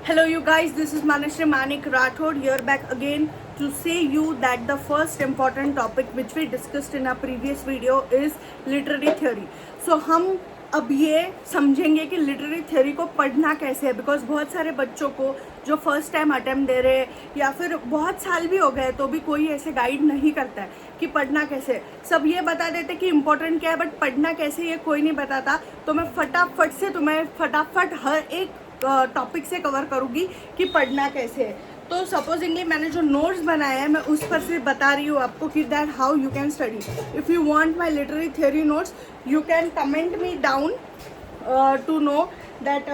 Hello you guys, this is Manashri Manik Rathod here back again to say you that the first important topic which we discussed in our previous video is literary theory. So हम अब ये समझेंगे कि literary theory को पढ़ना कैसे है, because बहुत सारे बच्चों को जो फर्स्ट टाइम अटेम्प्ट दे रहे हैं या फिर बहुत साल भी हो गए तो भी कोई ऐसे गाइड नहीं करता है कि पढ़ना कैसे। सब ये बता देते कि इम्पोर्टेंट क्या है बट पढ़ना कैसे ये कोई नहीं बताता। तो मैं फटाफट हर एक टॉपिक से कवर करूँगी कि पढ़ना कैसे है। तो सपोजिंगली मैंने जो नोट्स बनाए हैं मैं उस पर से बता रही हूँ आपको कि that how you can study. If you want my literary theory notes you can comment me down to know that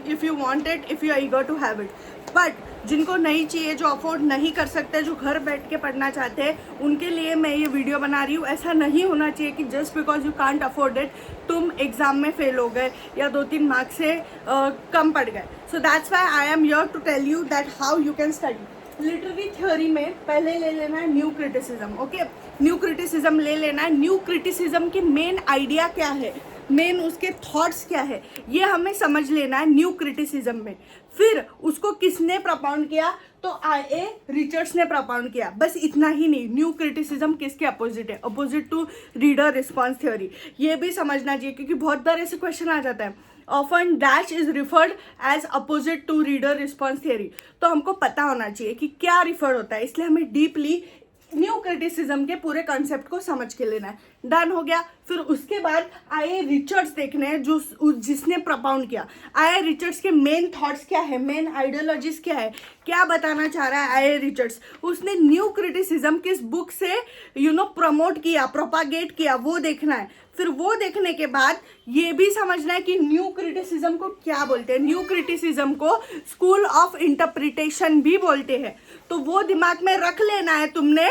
if you want it, if you are eager to have it. But जिनको नहीं चाहिए, जो afford नहीं कर सकते, जो घर बैठ के पढ़ना चाहते हैं, उनके लिए मैं ये वीडियो बना रही हूँ। ऐसा नहीं होना चाहिए कि just because you can't afford it तुम एग्ज़ाम में फेल हो गए या 2-3 मार्क्स से कम पड़ गए। So that's why I am here to tell you that how you can study. Literary theory में पहले ले लेना है new criticism. Okay, new criticism ले लेना है। न्यू क्रिटिसिज्म की मेन आइडिया क्या है, मेन उसके थॉट्स क्या है, ये हमें समझ लेना है न्यू क्रिटिसिज्म में। फिर उसको किसने प्रपाउंड किया, तो आई.ए. रिचर्ड्स ने प्रपाउंड किया। बस इतना ही नहीं, न्यू क्रिटिसिज्म किसके अपोजिट है, opposite to reader response theory. ये भी समझना चाहिए क्योंकि बहुत बार ऐसे क्वेश्चन आ जाता है, often dash is referred as opposite to reader response theory. तो हमको पता होना चाहिए कि क्या रिफर होता है, इसलिए हमें डीपली न्यू क्रिटिसिज्म के पूरे कॉन्सेप्ट को समझ के लेना है। डन हो गया। फिर उसके बाद आई.ए. रिचर्ड्स देखने हैं जो जिसने प्रपाउंड किया। आई.ए. रिचर्ड्स के मेन थॉट्स क्या है, मेन आइडियोलॉजीज क्या है, क्या बताना चाह रहा है आई.ए. रिचर्ड्स। उसने न्यू क्रिटिसिज्म किस बुक से प्रमोट किया, प्रोपागेट किया, वो देखना है। फिर वो देखने के बाद ये भी समझना है कि न्यू क्रिटिसिज्म को क्या बोलते हैं। न्यू क्रिटिसिज्म को स्कूल ऑफ इंटरप्रिटेशन भी बोलते हैं। तो वो दिमाग में रख लेना है तुमने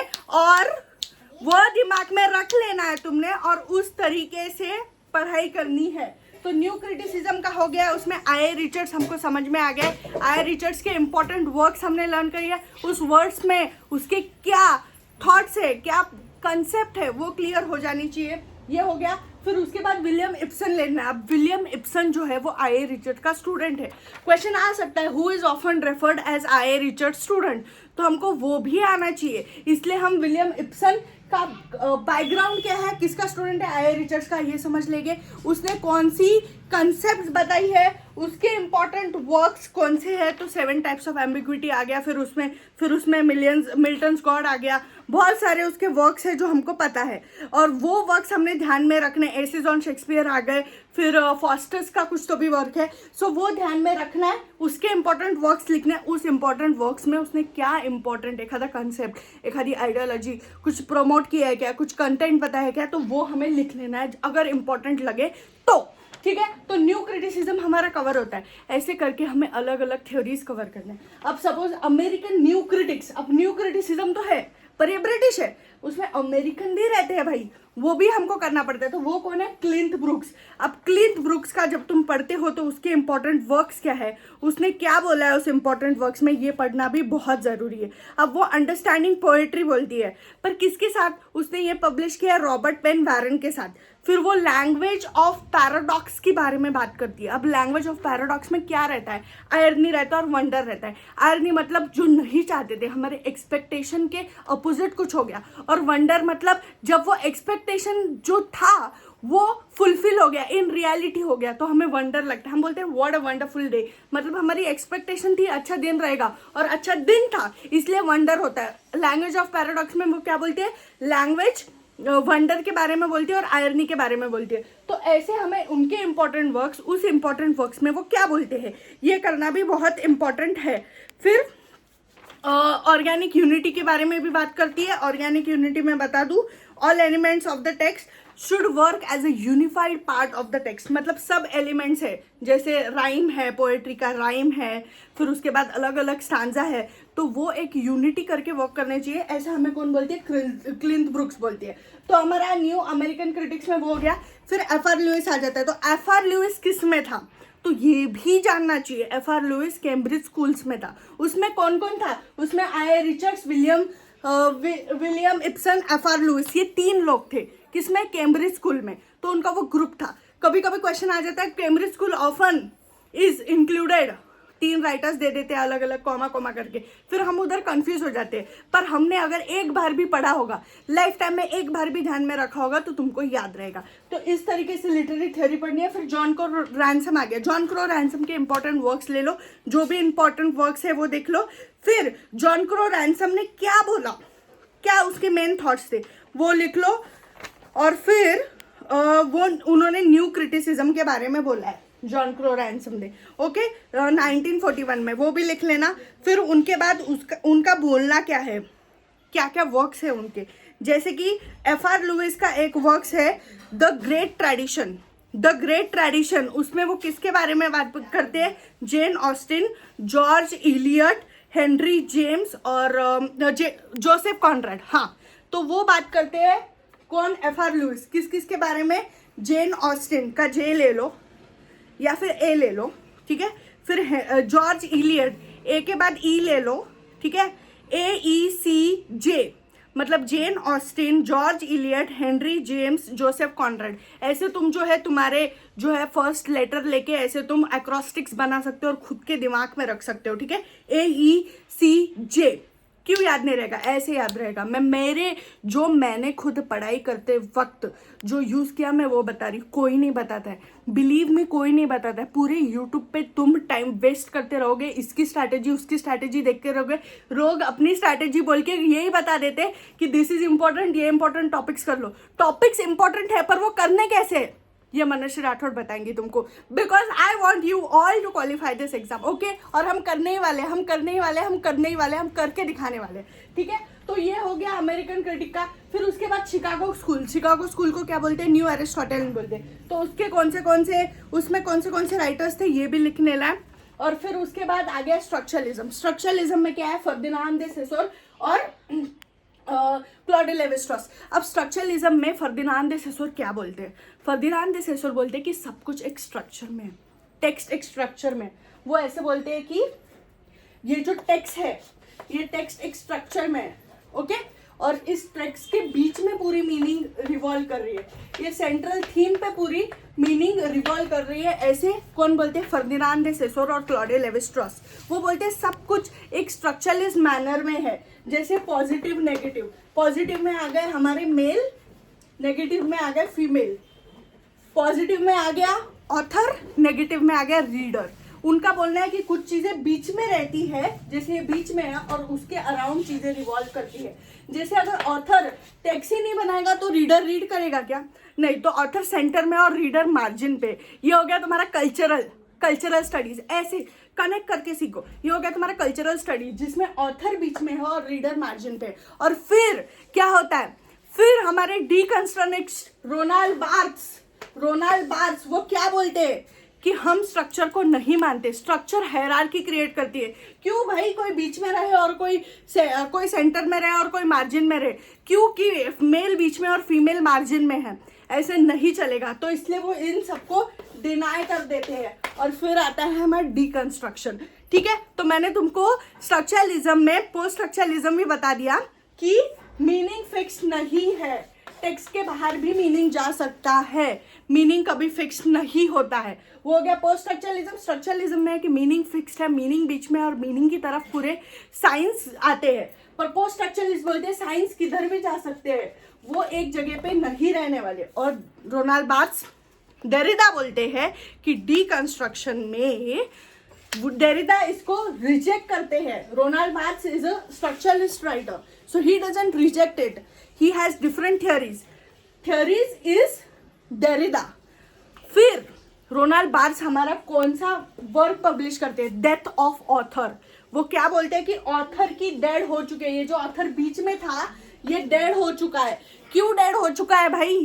और उस तरीके से पढ़ाई करनी है। तो न्यू क्रिटिसिज्म का हो गया, उसमें आई.ए. रिचर्ड्स हमको समझ में आ गए। आई.ए. रिचर्ड्स के इंपॉर्टेंट वर्क्स हमने लर्न करिए, उस वर्ड्स में उसके क्या थॉट्स है, क्या कंसेप्ट है, वो क्लियर हो जानी चाहिए। ये हो गया। फिर उसके बाद विलियम इब्सन लेना है। अब विलियम इब्सन जो है वो आई.ए. रिचर्ड का स्टूडेंट है। क्वेश्चन आ सकता है who is often referred as I A. Richard student, तो हमको वो भी आना चाहिए। इसलिए हम विलियम इब्सन का बैकग्राउंड क्या है, किसका स्टूडेंट है, आई.ए. रिचर्ड्स का, ये समझ लेंगे। उसने कौन सी कंसेप्ट बताई है, उसके इंपॉर्टेंट वर्क्स कौन से हैं, तो 7 टाइप्स ऑफ एम्बिग्विटी आ गया। फिर उसमें मिल्टन्स गॉड आ गया। बहुत सारे उसके वर्क्स हैं जो हमको पता है और वो वर्क्स हमने ध्यान में रखने। एसेज ऑन शेक्सपियर आ गए, फिर फॉस्टर्स का कुछ तो भी वर्क है, सो वो ध्यान में रखना है। उसके इंपॉर्टेंट वर्क्स लिखने, उस इंपॉर्टेंट वर्क्स में उसने क्या इंपॉर्टेंट एखादा कंसेप्ट, एखादी आइडियोलॉजी, कुछ प्रमोट किया है क्या, कुछ कंटेंट पता है क्या, तो वो हमें लिख लेना है अगर इंपॉर्टेंट लगे तो। ठीक है, तो न्यू क्रिटिसिज्म हमारा कवर होता है। ऐसे करके हमें अलग अलग थ्योरीज कवर करना है। अब सपोज अमेरिकन न्यू क्रिटिक्स, अब न्यू क्रिटिसिज्म तो है पर ये ब्रिटिश है, उसमें अमेरिकन भी रहते हैं भाई, वो भी हमको करना पड़ता है। तो वो कौन है, क्लिंथ ब्रूक्स। अब क्लिंथ ब्रूक्स का जब तुम पढ़ते हो तो उसके इंपॉर्टेंट वर्क्स क्या है, उसने क्या बोला है उस इंपॉर्टेंट वर्क्स में, ये पढ़ना भी बहुत ज़रूरी है। अब वो अंडरस्टैंडिंग पोएट्री बोलती है, पर किसके साथ उसने ये पब्लिश किया, रॉबर्ट पेन वारन के साथ। फिर वो लैंग्वेज ऑफ पैराडॉक्स के बारे में बात करती है। अब लैंग्वेज ऑफ पैराडॉक्स में क्या रहता है, आयरनी रहता है और वंडर रहता है। आयरनी मतलब जो नहीं चाहते थे, हमारे एक्सपेक्टेशन के अपोजिट कुछ हो गया, और वंडर मतलब जब वो एक्सपेक्टेशन जो था वो फुलफिल हो गया, इन रियलिटी हो गया, तो हमें वंडर लगता है। हम बोलते हैं व्हाट अ वंडरफुल डे, मतलब हमारी एक्सपेक्टेशन थी अच्छा दिन रहेगा और अच्छा दिन था, इसलिए वंडर होता है। लैंग्वेज ऑफ पैराडॉक्स में वो क्या बोलती है, लैंग्वेज वंडर के बारे में बोलती है और आयरनी के बारे में बोलती है। तो ऐसे हमें उनके इंपॉर्टेंट वर्क्स, उस इंपॉर्टेंट वर्क्स में वो क्या बोलते हैं, ये करना भी बहुत इंपॉर्टेंट है। फिर ऑर्गेनिक यूनिटी के बारे में भी बात करती है। ऑर्गेनिक यूनिटी में बता दूं, all elements of the text should work as a unified part of the text, मतलब सब एलिमेंट्स है, जैसे राइम है, पोएट्री का राइम है, फिर उसके बाद अलग अलग स्टांजा है, तो वो एक यूनिटी करके वर्क करने चाहिए। ऐसा हमें कौन बोलती है, क्लिंथ ब्रूक्स बोलती है। तो हमारा न्यू अमेरिकन क्रिटिक्स में वो हो गया। फिर एफ.आर. लुइस आ जाता है। तो एफ.आर. लुइस किस में था, तो ये भी जानना चाहिए। एफ.आर. लुइस कैम्ब्रिज स्कूल्स में था। उसमें कौन कौन था, उसमें I A. Richards, William Empson, F R. Leavis, ये 3 लोग थे। किसमें, कैम्ब्रिज स्कूल में। तो उनका वो ग्रुप था। कभी कभी क्वेश्चन आ जाता है Cambridge school often is included 3 writers they देते हैं अलग अलग कॉमा कॉमा करके, फिर हम उधर कंफ्यूज हो जाते हैं। पर हमने अगर एक बार भी पढ़ा होगा, लाइफ टाइम में एक बार भी ध्यान में रखा होगा, तो तुमको याद रहेगा। तो इस तरीके से लिटरेरी थ्योरी पढ़नी है। फिर जॉन क्रो रैंसम आ गया, जॉन क्रो रैंसम के इंपॉर्टेंट वर्क्स ले लो, जो भी इंपॉर्टेंट वर्क्स है वो देख लो। फिर जॉन क्रो रैंसम ने क्या बोला, क्या उसके मेन थॉट्स थे, वो लिख लो। और फिर वो उन्होंने न्यू क्रिटिसिज्म के बारे में बोला है जॉन क्रो रैंसम ने, ओके, 1941 में, वो भी लिख लेना। फिर उनके बाद उनका बोलना क्या है, क्या क्या वर्क्स है उनके, जैसे कि F.R. लुइस का एक वर्क्स है the great tradition. The great tradition, उसमें वो किसके बारे में बात करते हैं, Jane Austen, George Eliot, Henry James और जोसेफ कॉनराड। हाँ, तो वो बात करते हैं कौन, F.R. लुइस। किस किस के बारे में, जेन ऑस्टिन का जे ले लो या फिर ए ले लो, ठीक है। फिर जॉर्ज इलियट, ए के बाद ई ले लो, ठीक है, AECJ, मतलब Jane Austen, George Eliot, Henry James, Joseph Conrad. ऐसे तुम जो है तुम्हारे जो है फर्स्ट लेटर लेके ऐसे तुम एक्रोस्टिक्स बना सकते हो और खुद के दिमाग में रख सकते हो, ठीक है। AECJ क्यों याद नहीं रहेगा, ऐसे याद रहेगा। मैंने खुद पढ़ाई करते वक्त जो यूज़ किया मैं वो बता रही, कोई नहीं बताता है, बिलीव में कोई नहीं बताता है। पूरे यूट्यूब पे तुम टाइम वेस्ट करते रहोगे, इसकी स्ट्रैटेजी उसकी स्ट्रैटेजी देखते रहोगे, लोग अपनी स्ट्रैटेजी बोल के यही बता देते कि दिस इज इंपॉर्टेंट, ये इंपॉर्टेंट टॉपिक्स कर लो। टॉपिक्स इंपॉर्टेंट है पर वो करने कैसे, ये मनश्री राठौड़ बताएंगी तुमको, because I want you all to qualify this exam, okay. और हम करने ही वाले, हम करके दिखाने वाले, ठीक है। तो ये हो गया अमेरिकन क्रिटिक का। फिर उसके बाद शिकागो स्कूल को क्या बोलते हैं, न्यू एरिस्टोटेलियन बोलते हैं। तो उसके उसमें कौन से राइटर्स थे ये भी लिखने ला। और फिर उसके बाद आ गया स्ट्रक्चरलिज्म में क्या है, फर्दिनांद दे सेसोर और क्लॉड लेवी-स्ट्रॉस। अब स्ट्रक्चरलिज्म में फर्दिनांद दे सेसोर क्या बोलते हैं, फर्दिनांद दे सेसोर बोलते हैं कि सब कुछ एक स्ट्रक्चर में, टेक्स्ट एक स्ट्रक्चर में। वो ऐसे बोलते हैं कि ये जो टेक्स्ट है, ये टेक्स्ट एक स्ट्रक्चर में है, ओके। और इस टेक्स्ट के बीच में पूरी मीनिंग रिवॉल्व कर रही है, ये सेंट्रल थीम पे पूरी मीनिंग रिवॉल्व कर रही है। ऐसे कौन बोलते हैं, फर्दिनांद दे सेसोर और क्लॉड लेवी-स्ट्रॉस। वो बोलते हैं सब कुछ एक स्ट्रक्चरलेस मैनर में है, जैसे पॉजिटिव नेगेटिव, पॉजिटिव में आ गए हमारे मेल, नेगेटिव में आ गए फीमेल, पॉजिटिव में आ गया ऑथर, नेगेटिव में आ गया रीडर। उनका बोलना है कि कुछ चीजें बीच में रहती है, जैसे ये बीच में है और उसके अराउंड चीजें रिवॉल्व करती है। जैसे अगर ऑथर टेक्स्ट ही नहीं बनाएगा तो रीडर रीड करेगा क्या, नहीं। तो ऑथर सेंटर में और रीडर मार्जिन पे। ये हो गया तुम्हारा कल्चरल स्टडीज, ऐसे कनेक्ट करके सीखो। ये हो गया तुम्हारा कल्चरल स्टडीज जिसमें ऑथर बीच में है और रीडर मार्जिन पे। और फिर क्या होता है, फिर हमारे डीकंस्ट्रक्ट रोनाल्ड बार्थ्स वो क्या बोलते हैं कि हम स्ट्रक्चर को नहीं मानते, स्ट्रक्चर हायरार्की क्रिएट करती है। क्यों भाई, कोई बीच में रहे और कोई सेंटर में रहे और कोई मार्जिन में रहे, क्योंकि मेल बीच में और फीमेल मार्जिन में है, ऐसे नहीं चलेगा। तो इसलिए वो इन सबको डिनाई कर देते हैं। और फिर आता है हमारा डीकंस्ट्रक्शन, ठीक है। तो मैंने तुमको स्ट्रक्चरलिज्म में पोस्ट स्ट्रक्चरलिज्म भी बता दिया कि मीनिंग फिक्स नहीं है, टेक्स्ट के बाहर भी मीनिंग जा सकता है, मीनिंग कभी फिक्स नहीं होता है। वो हो गया पोस्ट स्ट्रक्चरलिज्म। स्ट्रक्चरलिज्म में है कि मीनिंग फिक्स्ड है, मीनिंग बीच में और मीनिंग की तरफ पूरे साइंस आते हैं। पर पोस्ट स्ट्रक्चरलिज्म बोलते हैं साइंस किधर भी जा सकते हैं, वो एक जगह पे नहीं रहने वाले। और रोनाल्ड बार्थ्स, डेरिडा बोलते हैं कि डीकंस्ट्रक्शन में डेरिडा इसको रिजेक्ट करते हैं। Ronald Barthes is a structuralist writer, so he doesn't reject it, he has different theories is Derrida. फिर रोनाल्ड बार्थ्स हमारा कौन सा वर्क पब्लिश करते हैं, डेथ ऑफ ऑथर। वो क्या बोलते हैं कि ऑथर की डेड हो चुके हैं, ये जो ऑथर बीच में था ये डेड हो चुका है। क्यों डेड हो चुका है भाई,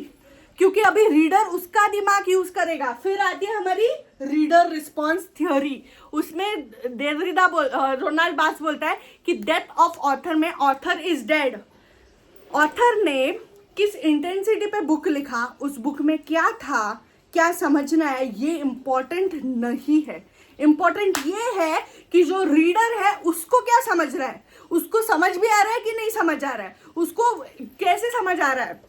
क्योंकि अभी रीडर उसका दिमाग यूज करेगा। फिर आती है हमारी रीडर रिस्पॉन्स थ्योरी, उसमें डेरिडा रोनाल्ड बार्थ्स बोलता है कि डेथ ऑफ ऑथर में ऑथर इज डेड। ऑथर ने किस इंटेंसिटी पे बुक लिखा, उस बुक में क्या था, क्या समझना है, ये इम्पोर्टेंट नहीं है। इम्पोर्टेंट ये है कि जो रीडर है उसको क्या समझ रहा है, उसको समझ भी आ रहा है कि नहीं समझ आ रहा है, उसको कैसे समझ आ रहा है,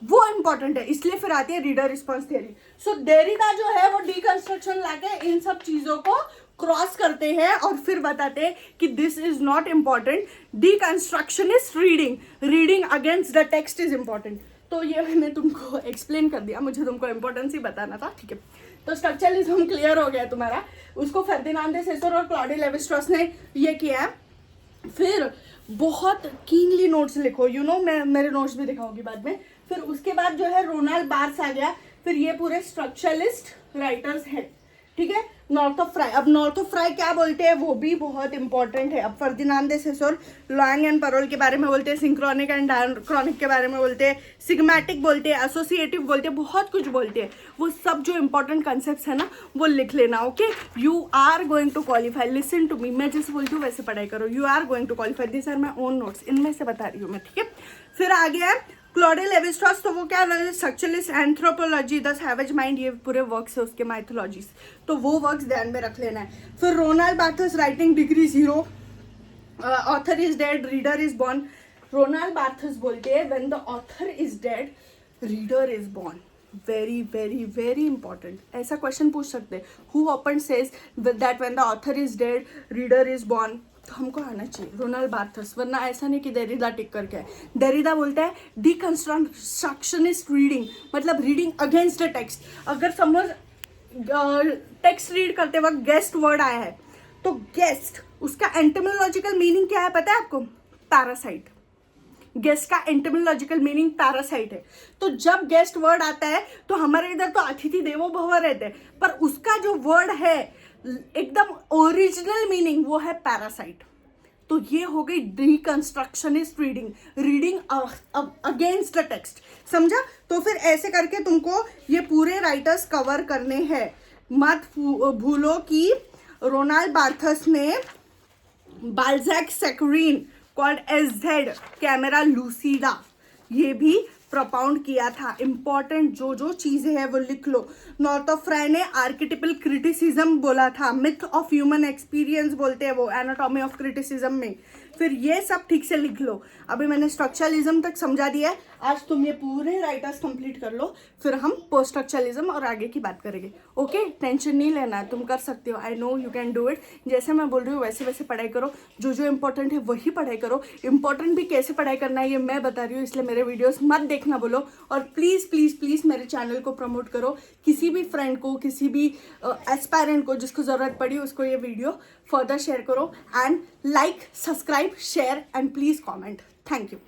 वो इम्पोर्टेंट है। इसलिए फिर आती है रीडर रिस्पॉन्स थ्योरी। सो डेरिडा जो है वो डीकंस्ट्रक्शन लाके इन सब चीजों को क्रॉस करते हैं और फिर बताते हैं कि this is not important, deconstructionist reading against the text is important. तो ये मैंने तुमको एक्सप्लेन कर दिया, मुझे तुमको इम्पोर्टेंस ही बताना था, ठीक है। तो स्ट्रक्चरलिज्म क्लियर हो गया तुम्हारा, उसको फर्दिनांद दे सेसोर और क्लॉडी लेवी-स्ट्रॉस ने ये किया है। फिर बहुत कीनली नोट्स लिखो, यू नो मैं मेरे नोट्स भी दिखाऊंगी बाद में। फिर उसके बाद जो है रोनाल्ड बार्थ्स आ गया, फिर ये पूरे स्ट्रक्चरलिस्ट राइटर्स हैं, ठीक है। नॉर्थ ऑफ फ्राई, अब नॉर्थ ऑफ फ्राई क्या बोलते हैं वो भी बहुत इंपॉर्टेंट है। अब फर्दिनांद दे सेसोर लॉन्ग एंड परोल के बारे में बोलते हैं, सिंक्रोनिक एंड डायक्रॉनिक के बारे में बोलते हैं, सिग्मेटिक बोलते हैं, एसोसिएटिव बोलते हैं, बहुत कुछ बोलते हैं। वो सब जो इंपॉर्टेंट कॉन्सेप्ट्स है ना वो लिख लेना, okay. You are going to qualify, listen to me, मैं जैसे बोलती हूँ वैसे पढ़ाई करो। You are going to qualify, this are my own notes, इनमें से बता रही हूँ मैं, ठीक है। फिर आ गया क्लॉडी लेवी-स्ट्रॉस, तो वो क्या structuralist anthropology, the savage mind, ये पूरे वर्क्स है उसके, माइथोलॉजीज, तो वो वर्क्स ध्यान में रख लेना है। फिर Ronald Barthes writing degree 0, author is dead reader is born. Ronald Barthes बोलते हैं when the author is dead reader is born, very very very important. ऐसा क्वेश्चन पूछ सकते हैं, who often says that when the author is dead reader is born, तो हमको आना चाहिए रोनाल्ड बार्थ्स, वरना ऐसा नहीं कि डेरिडा टिक करके है। डेरिडा बोलता है डीकंस्ट्रक्शनिस्ट रीडिंग, मतलब रीडिंग अगेंस्ट द टेक्स्ट। अगर समझ टेक्स्ट रीड करते वक्त गेस्ट वर्ड आया है तो गेस्ट, उसका एंटिमोलॉजिकल मीनिंग क्या है पता है आपको? पैरासाइट। गेस्ट का एंटिमोलॉजिकल मीनिंग पैरासाइट है। तो जब गेस्ट वर्ड आता है तो हमारे इधर तो अतिथि देवो भव रहते हैं, पर उसका जो वर्ड है एकदम ओरिजिनल मीनिंग वो है पैरासाइट। तो ये हो गई डीकंस्ट्रक्शनिस्ट रीडिंग अगेंस्ट द टेक्स्ट, समझा? तो फिर ऐसे करके तुमको ये पूरे राइटर्स कवर करने हैं। मत भूलो कि रोनाल्ड बार्थ्स ने बाल्जैक सेक्रीन कॉल्ड एजेड कैमरा लूसीडा ये भी प्रोपाउंड किया था। इंपॉर्टेंट जो चीज़ें हैं वो लिख लो। नॉर्थ ऑफ फ्राई ने आर्किटिपल क्रिटिसिज्म बोला था, मिथ ऑफ ह्यूमन एक्सपीरियंस बोलते हैं वो एनाटॉमी ऑफ क्रिटिसिज्म में। फिर ये सब ठीक से लिख लो। अभी मैंने स्ट्रक्चरलिज्म तक समझा दिया है, आज तुम ये पूरे राइटर्स कंप्लीट कर लो, फिर हम पोस्ट स्ट्रक्चरलिज्म और आगे की बात करेंगे, ओके। टेंशन नहीं लेना है, तुम कर सकते हो, I know you can do it. जैसे मैं बोल रही हूँ वैसे वैसे पढ़ाई करो, जो इंपॉर्टेंट है वही पढ़ाई करो। इंपॉर्टेंट भी कैसे पढ़ाई करना है ये मैं बता रही हूँ, इसलिए मेरे वीडियोस मत देखना बोलो। और प्लीज़ प्लीज़ प्लीज़ मेरे चैनल को प्रमोट करो, किसी भी फ्रेंड को, किसी भी एस्पायरेंट को जिसको ज़रूरत पड़ी उसको ये वीडियो फर्दर शेयर करो। And like, subscribe, share and please comment. Thank you.